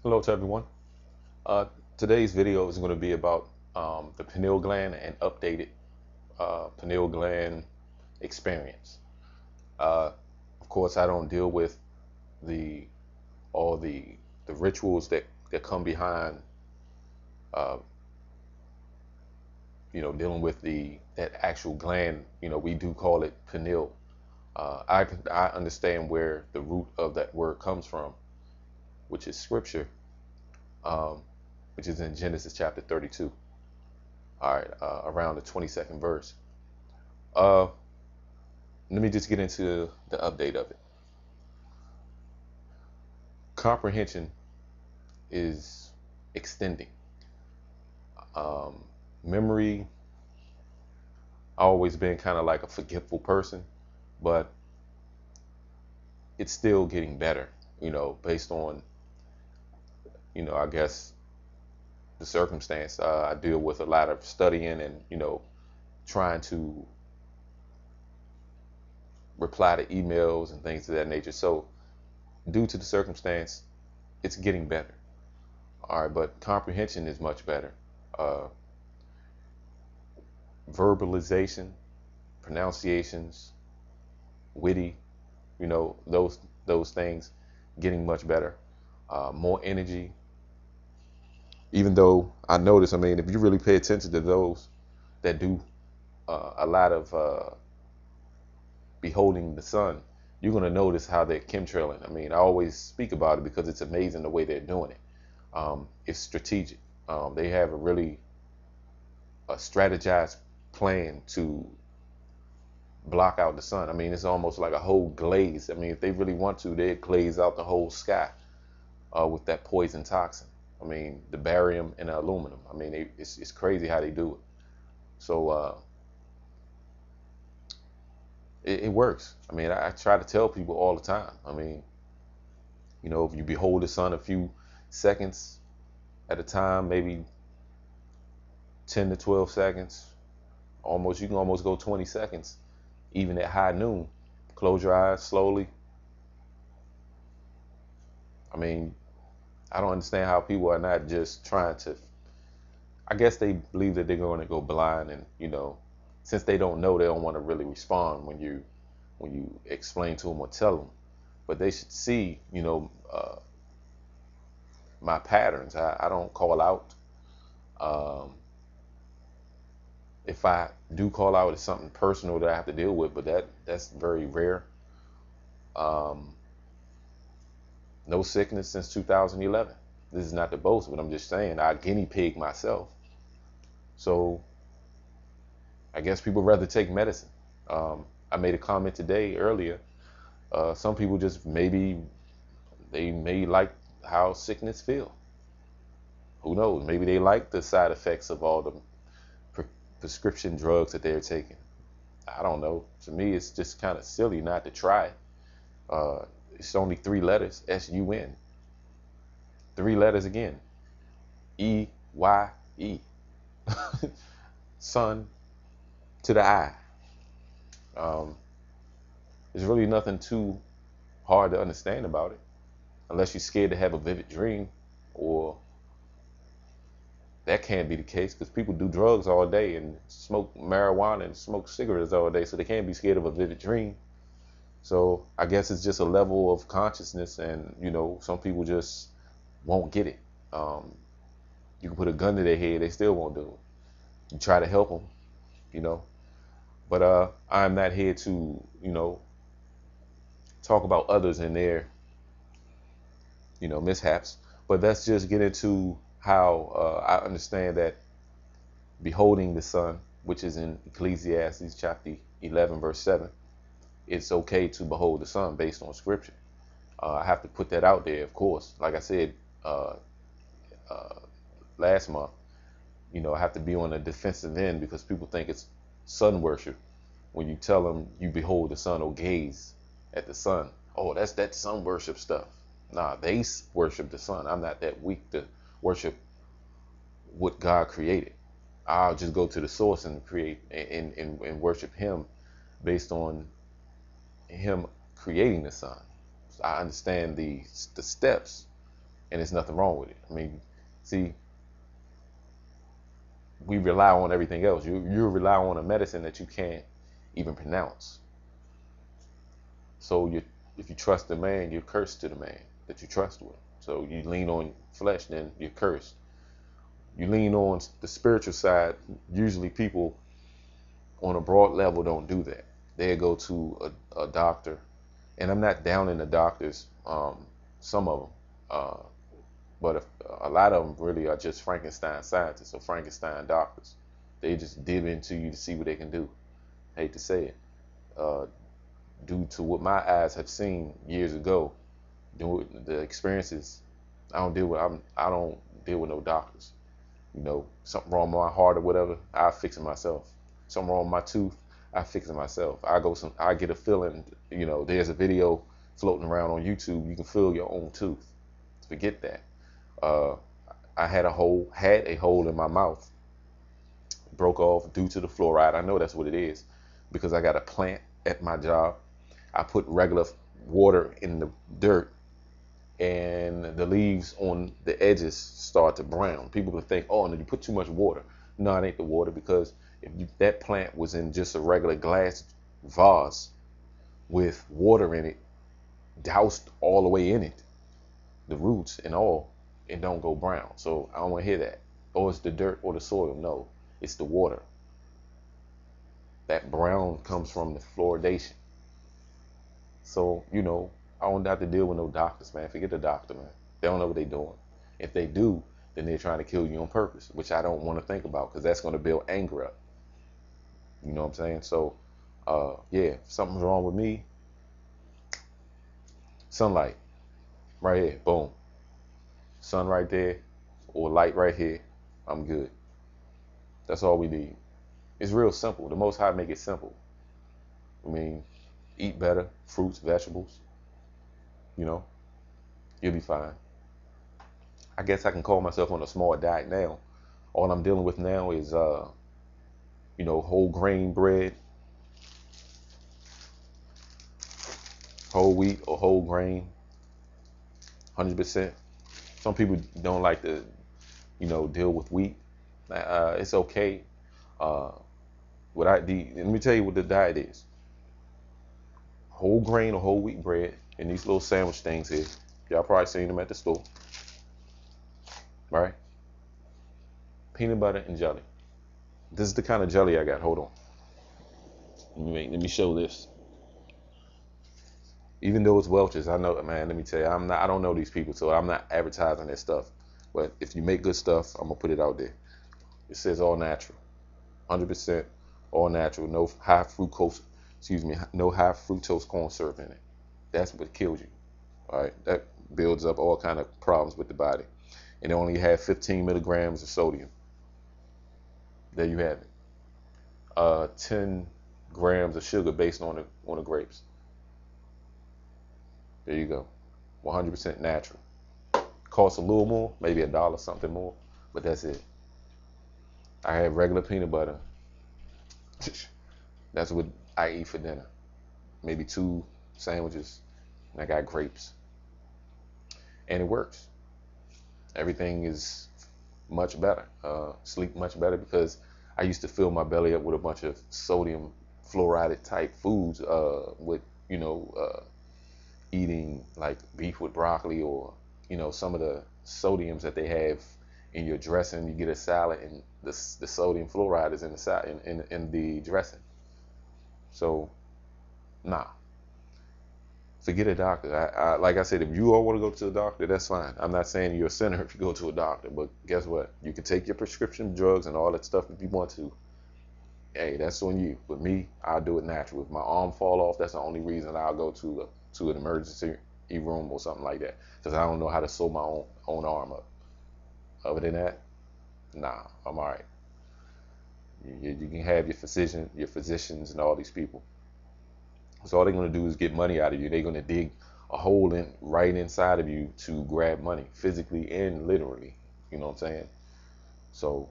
Hello to everyone. Uh, Today's video is going to be about the pineal gland and updated pineal gland experience. Uh, of course, I don't deal with the all the rituals that come behind, uh, dealing with the that actual gland. We do call it pineal. I understand where the root of that word comes from, which is scripture, um, which is in Genesis chapter 32. All right, around the 22nd verse. Uh, Let me just get into the update of it. Comprehension is extending. Um, Memory, I always been kind of like a forgetful person, but it's still getting better, based on, I guess the circumstance. I deal with a lot of studying and, trying to reply to emails and things of that nature. So due to the circumstance, it's getting better. All right, but comprehension is much better. Uh, Verbalization, pronunciations, witty, those things getting much better. More energy. Even though I notice, I mean, if you really pay attention to those that do a lot of beholding the sun, you're going to notice how they're chemtrailing. I mean, I always speak about it because it's amazing the way they're doing it. It's strategic. They have a strategized plan to block out the sun. I mean, it's almost like a whole glaze. I mean, if they really want to, they'd glaze out the whole sky with that poison toxin. I mean, the barium and the aluminum. I mean, it's crazy how they do it. So it works. I mean, I try to tell people all the time. I mean, if you behold the sun a few seconds at a time, maybe 10 to 12 seconds, you can almost go 20 seconds, even at high noon. Close your eyes slowly. I mean, I don't understand how people are not just trying to. I guess they believe that they're going to go blind, and since they don't know, they don't want to really respond when you explain to them or tell them. But they should see, my patterns. I don't call out. Um, if I do call out, it's something personal that I have to deal with, but that's very rare. Um, no sickness since 2011. This is not to boast, but I'm just saying I guinea pig myself. So I guess people rather take medicine. I made a comment today earlier. Some people just maybe they may like how sickness feel. Who knows? Maybe they like the side effects of all the prescription drugs that they're taking. I don't know. To me, it's just kind of silly not to try. It's only 3 letters, SUN. 3 letters again, EYE. Sun to the eye. There's really nothing too hard to understand about it, unless you're scared to have a vivid dream, or that can't be the case because people do drugs all day and smoke marijuana and smoke cigarettes all day, so they can't be scared of a vivid dream. So I guess it's just a level of consciousness, and some people just won't get it. You can put a gun to their head, they still won't do it. You try to help them, but I'm not here to talk about others and their mishaps, but let's just get into how I understand that beholding the sun, which is in Ecclesiastes chapter 11 verse 7, it's okay to behold the sun based on scripture. I have to put that out there, of course. Like I said uh, last month, I have to be on the defensive end because people think it's sun worship when you tell them you behold the sun or gaze at the sun. Oh, that's that sun worship stuff. Nah, they worship the sun. I'm not that weak to worship what God created. I'll just go to the source and create and worship him based on him creating the sun. So I understand the steps, and there's nothing wrong with it. I mean, see, we rely on everything else. You rely on a medicine that you can't even pronounce. So if you trust the man, you're cursed to the man that you trust with. So you lean on flesh, then you're cursed. You lean on the spiritual side. Usually people on a broad level don't do that. They go to a doctor, and I'm not downing the doctors, some of them, but a lot of them really are just Frankenstein scientists or Frankenstein doctors. They just dip into you to see what they can do. I hate to say it. Due to what my eyes have seen years ago, doing the experiences, I don't deal with no doctors. You know, something wrong with my heart or whatever, I fix it myself. Something wrong with my tooth, I fix it myself. I get a feeling. You know, there's a video floating around on YouTube. You can feel your own tooth. Forget that. I had a hole in my mouth, broke off due to the fluoride. I know that's what it is because I got a plant at my job. I put regular water in the dirt, and the leaves on the edges start to brown. People would think, oh, no, you put too much water. No, it ain't the water, because if that plant was in just a regular glass vase with water in it, doused all the way in it, the roots and all, it don't go brown. So I don't want to hear that. Oh, it's the dirt or the soil. No, it's the water. That brown comes from the fluoridation. So, you know, I don't have to deal with no doctors, man. Forget the doctor, man. They don't know what they're doing. If they do, then they're trying to kill you on purpose, which I don't want to think about, because that's going to build anger up. You know what I'm saying? So, yeah, if something's wrong with me, sunlight, right here, boom. Sun right there, or light right here, I'm good. That's all we need. It's real simple. The Most High make it simple. I mean, eat better, fruits, vegetables, you know, you'll be fine. I guess I can call myself on a small diet now. All I'm dealing with now is, you know, whole grain bread, whole wheat or whole grain, 100%. Some people don't like to, you know, deal with wheat. It's okay. Let me tell you what the diet is. Whole grain or whole wheat bread and these little sandwich things here. Y'all probably seen them at the store. Right? Peanut butter and jelly. This is the kind of jelly I got. Hold on. Let me show this. Even though it's Welch's, I know, man, let me tell you, I don't know these people, so I'm not advertising their stuff. But if you make good stuff, I'm gonna put it out there. It says all natural. 100% all natural. No high fructose corn syrup in it. That's what kills you. All right, that builds up all kind of problems with the body. And it only had 15 milligrams of sodium. There you have it. 10 grams of sugar based on the grapes. There you go. 100% natural. Costs a little more, maybe $1 something more, but that's it. I have regular peanut butter. That's what I eat for dinner. Maybe 2 sandwiches, and I got grapes. And it works. Everything is much better. Sleep much better, because I used to fill my belly up with a bunch of sodium fluoride type foods, with, you know, eating like beef with broccoli, or, you know, some of the sodiums that they have in your dressing. You get a salad and the sodium fluoride is in the salad, in the dressing. So, nah. Forget a doctor. Like I said, if you all want to go to a doctor, that's fine. I'm not saying you're a sinner if you go to a doctor, but guess what? You can take your prescription drugs and all that stuff if you want to. Hey, that's on you. But me, I'll do it natural. If my arm fall off, that's the only reason I'll go to an emergency room or something like that, because I don't know how to sew my own arm up. Other than that, nah, I'm all right. You can have your physicians and all these people. So all they're going to do is get money out of you. They're going to dig a hole right inside of you to grab money, physically and literally. You know what I'm saying? So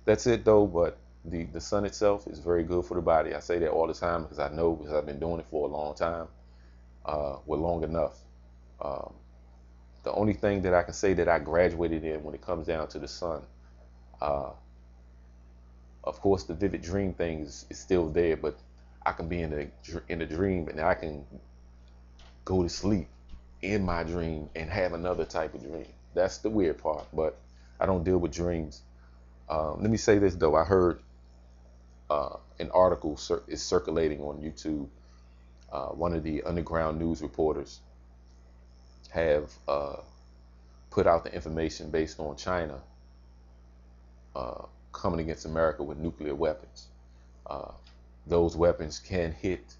that's it though. But the sun itself is very good for the body. I say that all the time because I know, because I've been doing it for a long time, long enough. The only thing that I can say that I graduated in when it comes down to the sun, uh, of course, the vivid dream thing is still there, but I can be in a dream and I can go to sleep in my dream and have another type of dream. That's the weird part, but I don't deal with dreams. Let me say this though. I heard an article is circulating on YouTube. One of the underground news reporters have put out the information based on China coming against America with nuclear weapons. Those weapons can hit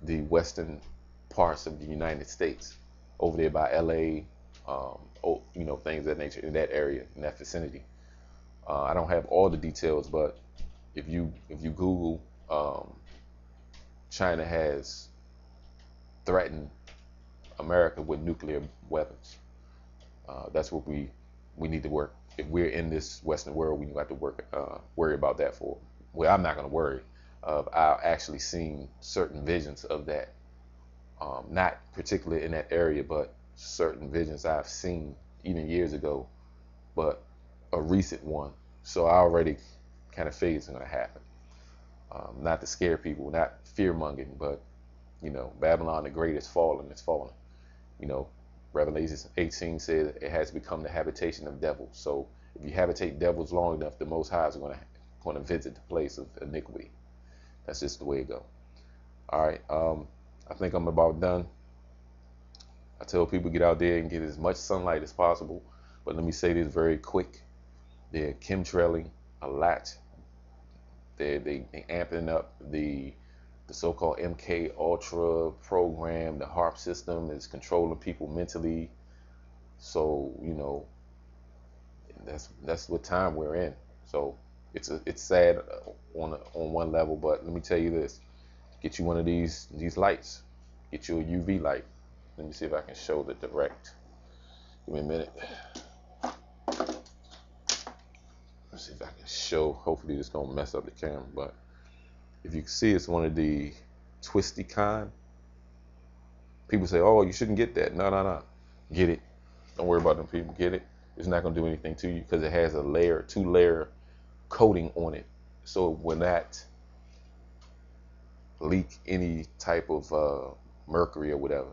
the western parts of the United States, over there by LA, things of that nature, in that area, in that vicinity. I don't have all the details, but if you Google, China has threatened America with nuclear weapons. That's what we need to work. If we're in this Western world, we got to worry about that for. Well, I'm not going to worry. I've actually seen certain visions of that, not particularly in that area, but certain visions I've seen even years ago, but a recent one. So I already kind of figured it's going to happen. Not to scare people, not fear-mongering, but, Babylon the Great is fallen, it's fallen. Revelation 18 says it has become the habitation of devils. So if you habitate devils long enough, the Most High is going to visit the place of iniquity. That's just the way it goes. All right, I think I'm about done. I tell people get out there and get as much sunlight as possible. But let me say this very quick. They're chemtrailing a lot. They amping up the so-called MK Ultra program. The HARP system is controlling people mentally. So that's what time we're in. So it's sad on one level, but let me tell you this: get you one of these lights. Get you a UV light. Let me see if I can show the direct. Give me a minute. Let's see if I can show. Hopefully this don't mess up the camera, but if you can see, it's one of the twisty kind. People say, oh, you shouldn't get that. No. Get it. Don't worry about them people. Get it. It's not going to do anything to you because it has a two-layer coating on it. So it will not leak any type of mercury or whatever.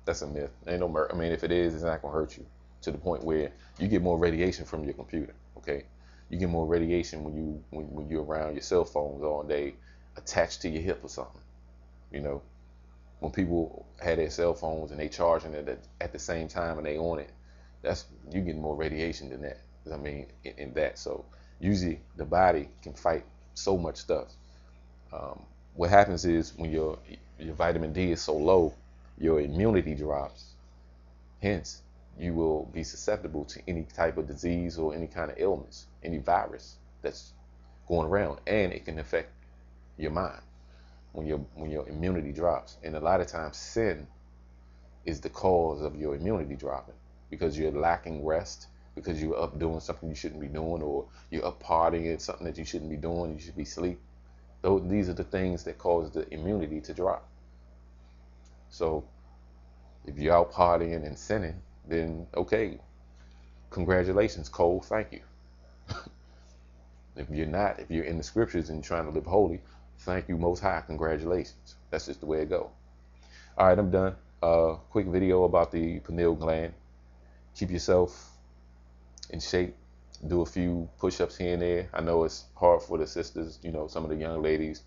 That's a myth. Ain't no mercury. I mean, if it is, it's not going to hurt you to the point where you get more radiation from your computer. Okay. You get more radiation when you're around your cell phones all day, attached to your hip or something. When people have their cell phones and they charging it at the same time and they on it, you get more radiation than that. I mean, in that. So usually the body can fight so much stuff. What happens is when your vitamin D is so low, your immunity drops. Hence, you will be susceptible to any type of disease or any kind of illness, any virus that's going around, and it can affect your mind when your immunity drops. And a lot of times sin is the cause of your immunity dropping, because you're lacking rest, because you're up doing something you shouldn't be doing, or you're up partying something that you shouldn't be doing. You should be asleep. These are the things that cause the immunity to drop. So if you're out partying and sinning, then okay, congratulations, Cole, thank you. If you're in the scriptures and you're trying to live holy, thank you, Most High, congratulations. That's just the way it goes. All right, I'm done. Quick video about the pineal gland. Keep yourself in shape. Do a few push-ups here and there. I know it's hard for the sisters, some of the young ladies,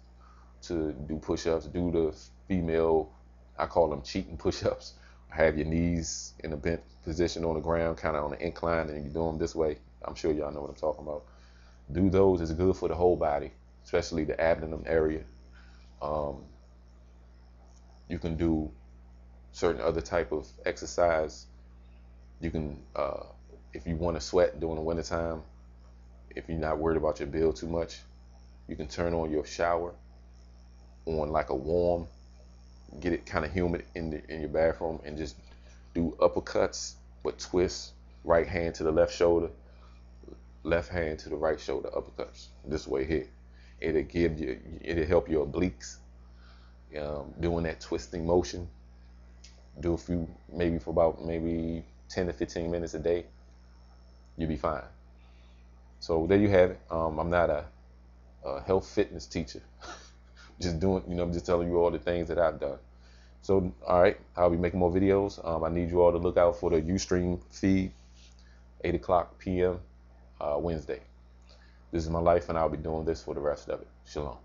to do push-ups. Do the female, I call them cheating push-ups. Have your knees in a bent position on the ground, kind of on an incline, and you do them this way. I'm sure y'all know what I'm talking about. Do those. It's good for the whole body, especially the abdomen area. You can do certain other type of exercise. You can, if you want to sweat during the wintertime, if you're not worried about your bill too much, you can turn on your shower on like a warm, get it kind of humid in your bathroom, and just do uppercuts, but twist right hand to the left shoulder, left hand to the right shoulder, uppercuts this way here. It'll help your obliques, doing that twisting motion. do a few, maybe for about maybe 10 to 15 minutes a day, you'll be fine. So there you have it. I'm not a health fitness teacher. Just doing, I'm just telling you all the things that I've done. So, all right, I'll be making more videos. I need you all to look out for the Ustream feed, 8 o'clock p.m. Wednesday. This is my life, and I'll be doing this for the rest of it. Shalom.